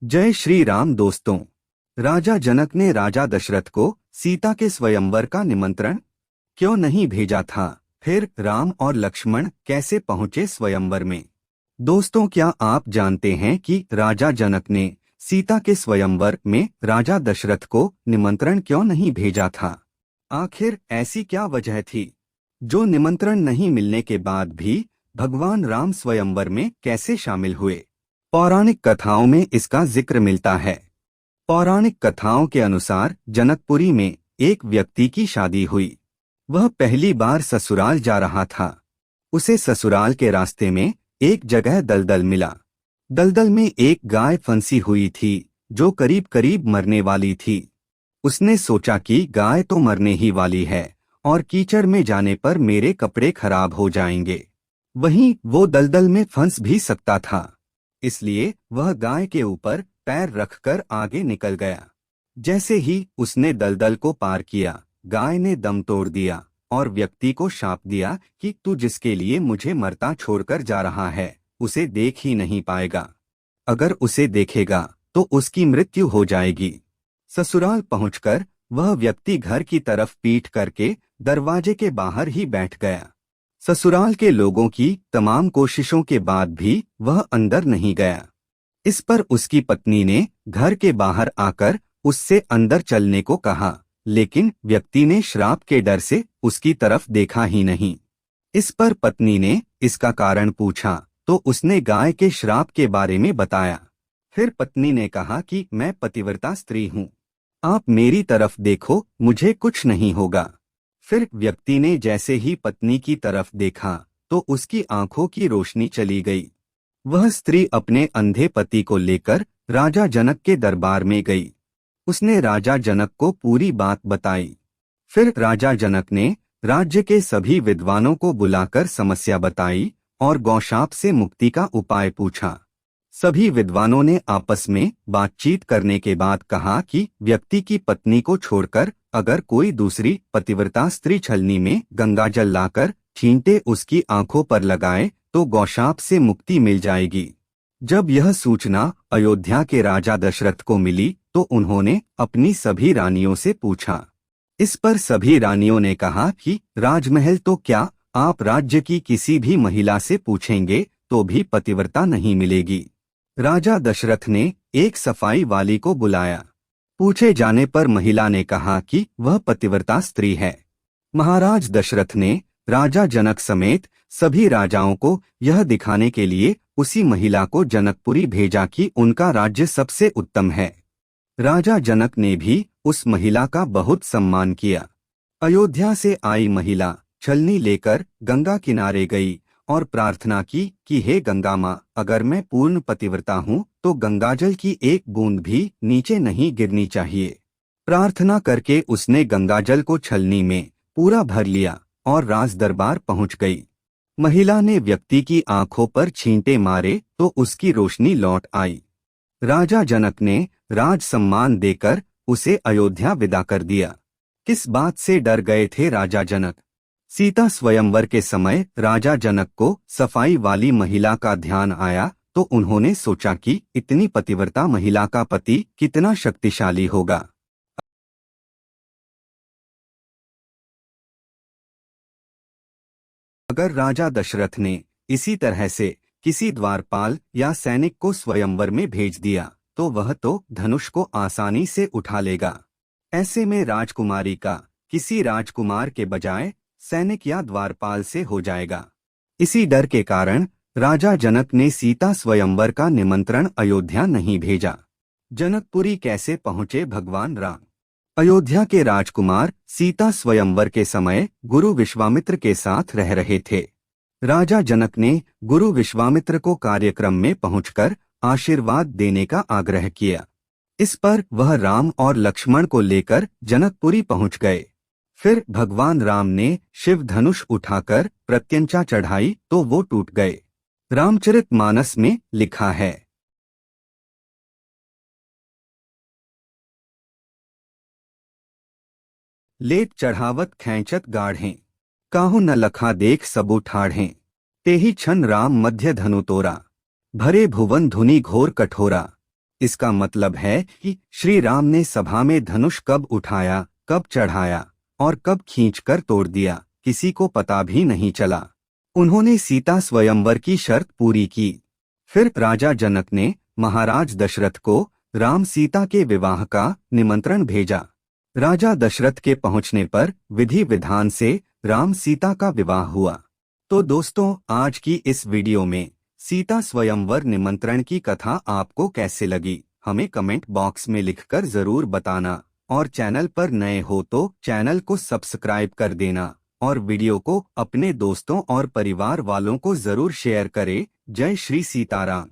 जय श्री राम दोस्तों। राजा जनक ने राजा दशरथ को सीता के स्वयंवर का निमंत्रण क्यों नहीं भेजा था? फिर राम और लक्ष्मण कैसे पहुंचे स्वयंवर में? दोस्तों, क्या आप जानते हैं कि राजा जनक ने सीता के स्वयंवर में राजा दशरथ को निमंत्रण क्यों नहीं भेजा था? आखिर ऐसी क्या वजह थी? जो निमंत्रण नहीं मिलने के बाद भी भगवान राम स्वयंवर में कैसे शामिल हुए? पौराणिक कथाओं में इसका जिक्र मिलता है। पौराणिक कथाओं के अनुसार जनकपुरी में एक व्यक्ति की शादी हुई। वह पहली बार ससुराल जा रहा था। उसे ससुराल के रास्ते में एक जगह दलदल मिला। दलदल में एक गाय फंसी हुई थी जो करीब करीब मरने वाली थी। उसने सोचा कि गाय तो मरने ही वाली है और कीचड़ में जाने पर मेरे कपड़े खराब हो जाएंगे, वहीं वो दलदल में फंस भी सकता था। इसलिए वह गाय के ऊपर पैर रखकर आगे निकल गया। जैसे ही उसने दलदल को पार किया, गाय ने दम तोड़ दिया और व्यक्ति को शाप दिया कि तू जिसके लिए मुझे मरता छोड़कर जा रहा है, उसे देख ही नहीं पाएगा। अगर उसे देखेगा तो उसकी मृत्यु हो जाएगी। ससुराल पहुंचकर वह व्यक्ति घर की तरफ पीठ करके दरवाजे के बाहर ही बैठ गया। ससुराल के लोगों की तमाम कोशिशों के बाद भी वह अंदर नहीं गया। इस पर उसकी पत्नी ने घर के बाहर आकर उससे अंदर चलने को कहा, लेकिन व्यक्ति ने श्राप के डर से उसकी तरफ देखा ही नहीं। इस पर पत्नी ने इसका कारण पूछा तो उसने गाय के श्राप के बारे में बताया। फिर पत्नी ने कहा कि मैं पतिव्रता स्त्री हूँ, आप मेरी तरफ देखो, मुझे कुछ नहीं होगा। फिर व्यक्ति ने जैसे ही पत्नी की तरफ देखा तो उसकी आंखों की रोशनी चली गई। वह स्त्री अपने अंधे पति को लेकर राजा जनक के दरबार में गई। उसने राजा जनक को पूरी बात बताई। फिर राजा जनक ने राज्य के सभी विद्वानों को बुलाकर समस्या बताई और गौशाप से मुक्ति का उपाय पूछा। सभी विद्वानों ने आपस में बातचीत करने के बाद कहा कि व्यक्ति की पत्नी को छोड़कर अगर कोई दूसरी पतिव्रता स्त्री छलनी में गंगाजल लाकर छींटे उसकी आंखों पर लगाए तो गौशाप से मुक्ति मिल जाएगी। जब यह सूचना अयोध्या के राजा दशरथ को मिली तो उन्होंने अपनी सभी रानियों से पूछा। इस पर सभी रानियों ने कहा कि राजमहल तो क्या, आप राज्य की किसी भी महिला से पूछेंगे तो भी पतिव्रता नहीं मिलेगी। राजा दशरथ ने एक सफाई वाली को बुलाया। पूछे जाने पर महिला ने कहा कि वह पतिव्रता स्त्री है। महाराज दशरथ ने राजा जनक समेत सभी राजाओं को यह दिखाने के लिए उसी महिला को जनकपुरी भेजा कि उनका राज्य सबसे उत्तम है। राजा जनक ने भी उस महिला का बहुत सम्मान किया। अयोध्या से आई महिला छलनी लेकर गंगा किनारे गई और प्रार्थना की कि हे गंगा माँ, अगर मैं पूर्ण पतिव्रता हूँ तो गंगाजल की एक बूंद भी नीचे नहीं गिरनी चाहिए। प्रार्थना करके उसने गंगाजल को छलनी में पूरा भर लिया और राज दरबार पहुँच गई। महिला ने व्यक्ति की आंखों पर छींटे मारे तो उसकी रोशनी लौट आई। राजा जनक ने राज सम्मान देकर उसे अयोध्या विदा कर दिया। किस बात से डर गए थे राजा जनक? सीता स्वयंवर के समय राजा जनक को सफाई वाली महिला का ध्यान आया तो उन्होंने सोचा कि इतनी पतिव्रता महिला का पति कितना शक्तिशाली होगा। अगर राजा दशरथ ने इसी तरह से किसी द्वारपाल या सैनिक को स्वयंवर में भेज दिया तो वह तो धनुष को आसानी से उठा लेगा। ऐसे में राजकुमारी का किसी राजकुमार के बजाय सैनिक या द्वारपाल से हो जाएगा। इसी डर के कारण राजा जनक ने सीता स्वयंवर का निमंत्रण अयोध्या नहीं भेजा। जनकपुरी कैसे पहुंचे भगवान राम? अयोध्या के राजकुमार सीता स्वयंवर के समय गुरु विश्वामित्र के साथ रह रहे थे। राजा जनक ने गुरु विश्वामित्र को कार्यक्रम में पहुंचकर आशीर्वाद देने का आग्रह किया। इस पर वह राम और लक्ष्मण को लेकर जनकपुरी पहुंच गए। फिर भगवान राम ने शिव धनुष उठाकर प्रत्यंचा चढ़ाई तो वो टूट गए। रामचरितमानस में लिखा है, लेत चढ़ावत खैंचत गाढ़ें, काहू न लखा देख सबु ठाढ़ें, तेहि छन राम मध्य धनु तोरा, भरे भुवन धुनि घोर कठोरा, इसका मतलब है कि श्री राम ने सभा में धनुष कब उठाया, कब चढ़ाया और कब खींचकर तोड़ दिया, किसी को पता भी नहीं चला। उन्होंने सीता स्वयंवर की शर्त पूरी की। फिर राजा जनक ने महाराज दशरथ को राम सीता के विवाह का निमंत्रण भेजा। राजा दशरथ के पहुंचने पर विधि विधान से राम सीता का विवाह हुआ। तो दोस्तों, आज की इस वीडियो में सीता स्वयंवर निमंत्रण की कथा आपको कैसे लगी, हमें कमेंट बॉक्स में लिखकर जरूर बताना। और चैनल पर नए हो तो चैनल को सब्सक्राइब कर देना और वीडियो को अपने दोस्तों और परिवार वालों को जरूर शेयर करें। जय श्री सीताराम।